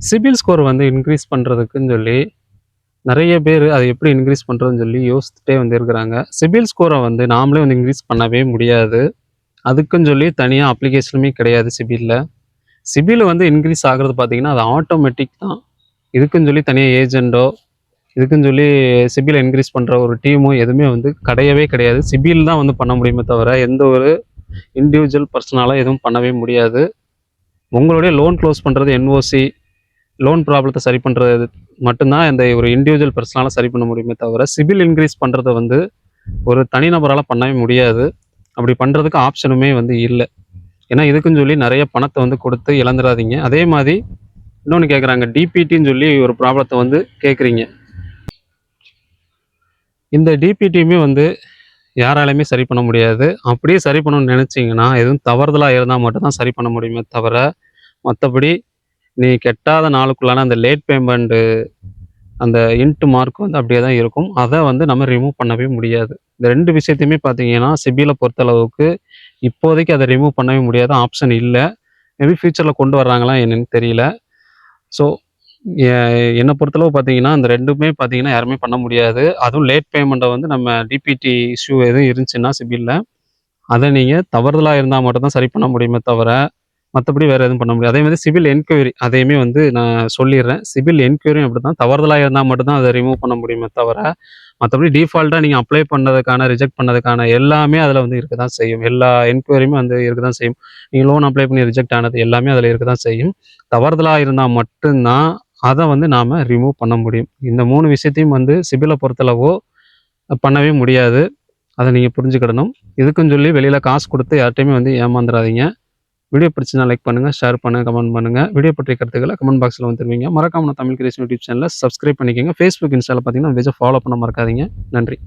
CIBIL score வந்து increase பண்ணுறதுக்குன்னு சொல்லி நிறைய பேர் அதை எப்படி இன்க்ரீஸ் பண்ணுறதுன்னு சொல்லி யோசிச்சுட்டே வந்து இருக்கிறாங்க. சிபில் ஸ்கோரை வந்து நாமளே வந்து இன்க்ரீஸ் பண்ணவே முடியாது. அதுக்குன்னு சொல்லி தனியாக அப்ளிகேஷனுமே கிடையாது சிபிலில். சிபில் வந்து இன்க்ரீஸ் ஆகிறது பார்த்தீங்கன்னா அது ஆட்டோமேட்டிக் தான். இதுக்குன்னு சொல்லி தனியாக ஏஜெண்டோ இதுக்குன்னு சொல்லி சிபில் இன்க்ரீஸ் பண்ணுற ஒரு டீமோ எதுவுமே வந்து கிடையவே கிடையாது. சிபில் தான் வந்து பண்ண முடியுமே தவிர எந்த ஒரு இண்டிவிஜுவல் பர்சனால எதுவும் பண்ணவே முடியாது. உங்களுடைய லோன் க்ளோஸ் பண்ணுறது என்ஓசி லோன் ப்ராப்ளத்தை சரி பண்ணுறது மட்டும்தான் இந்த ஒரு இண்டிவிஜுவல் பர்சனால் சரி பண்ண முடியுமே தவிர சிபில் இன்க்ரீஸ் பண்ணுறத வந்து ஒரு தனிநபரால் பண்ணவே முடியாது. அப்படி பண்ணுறதுக்கு ஆப்ஷனுமே வந்து இல்லை. ஏன்னா இதுக்குன்னு சொல்லி நிறைய பணத்தை வந்து கொடுத்து இழந்துடாதீங்க. அதே மாதிரி இன்னொன்று கேட்குறாங்க, டிபிடின்னு சொல்லி ஒரு ப்ராப்ளத்தை வந்து கேட்குறீங்க. இந்த டிபிடியுமே வந்து யாராலையுமே சரி பண்ண முடியாது. அப்படியே சரி பண்ணணும்னு நினச்சிங்கன்னா எதுவும் தவறுதலாக இருந்தால் மட்டும்தான் சரி பண்ண முடியுமே தவிர மற்றபடி நீ கெட்டாத நாளுக்குள்ளான அந்த லேட் பேமெண்ட்டு அந்த இன்ட்டு மார்க் வந்து அப்படியே தான் இருக்கும். அதை வந்து நம்ம ரிமூவ் பண்ணவே முடியாது. இந்த 2 விஷயத்தையுமே பார்த்தீங்கன்னா சிபிலை பொறுத்தளவுக்கு இப்போதைக்கு அதை ரிமூவ் பண்ணவே முடியாத ஆப்ஷன் இல்லை. மேபி ஃப்யூச்சரில் கொண்டு வர்றாங்களா என்னன்னு தெரியல. ஸோ என்னை பொறுத்தளவு பார்த்தீங்கன்னா அந்த 2மே பார்த்தீங்கன்னா யாருமே பண்ண முடியாது. அதுவும் லேட் பேமெண்ட்டை வந்து நம்ம டிபிடி இஷ்யூ எதுவும் இருந்துச்சுன்னா சிபிலில் அதை நீங்கள் தவறுதலாக இருந்தால் மட்டும்தான் சரி பண்ண முடியுமே தவிர மற்றபடி வேறு எதுவும் பண்ண முடியாது. அதே மாதிரி சிபில் என்கொயரி அதையுமே வந்து நான் சொல்லிடுறேன். சிபில் என்கொயரியும் அப்படி தான், தவறுதலாக இருந்தால் மட்டும்தான் அதை ரிமூவ் பண்ண முடியுமே தவிர மற்றபடி டிஃபால்ட்டாக நீங்கள் அப்ளை பண்ணதுக்கான ரிஜெக்ட் பண்ணதுக்கான எல்லாமே அதில் வந்து இருக்க தான் செய்யும். எல்லா என்கொயரியுமே வந்து இருக்க தான் செய்யும். நீங்கள் லோன் அப்ளை பண்ணி ரிஜெக்ட் ஆனது எல்லாமே அதில் இருக்க தான் செய்யும். தவறுதலாக இருந்தால் மட்டும்தான் அதை வந்து நாம் ரிமூவ் பண்ண முடியும். இந்த 3 விஷயத்தையும் வந்து சிபிலை பொறுத்தளவோ பண்ணவே முடியாது. அதை நீங்கள் புரிஞ்சுக்கிடணும். இதுக்குன்னு சொல்லி வெளியில் காசு கொடுத்து யார்கிட்டையுமே வந்து ஏமாந்துடாதீங்க. வீடியோ பிடிச்சினா லைக் பண்ணுங்கள், ஷேர் பண்ணுங்கள், கமெண்ட் பண்ணுங்கள். வீடியோ பற்றிய கருத்துக்களை கமெண்ட் பாக்ஸில் வந்து தருவீங்க. மறக்காம தமிழ் கிரியேஷன் யூடியூப் சேனலை சப்ஸ்கிரைப் பண்ணிக்கோங்க. ஃபேஸ்புக், இன்ஸ்டாவில் பார்த்தீங்கன்னா பேஜை ஃபாலோ பண்ண மறக்காதீங்க. நன்றி.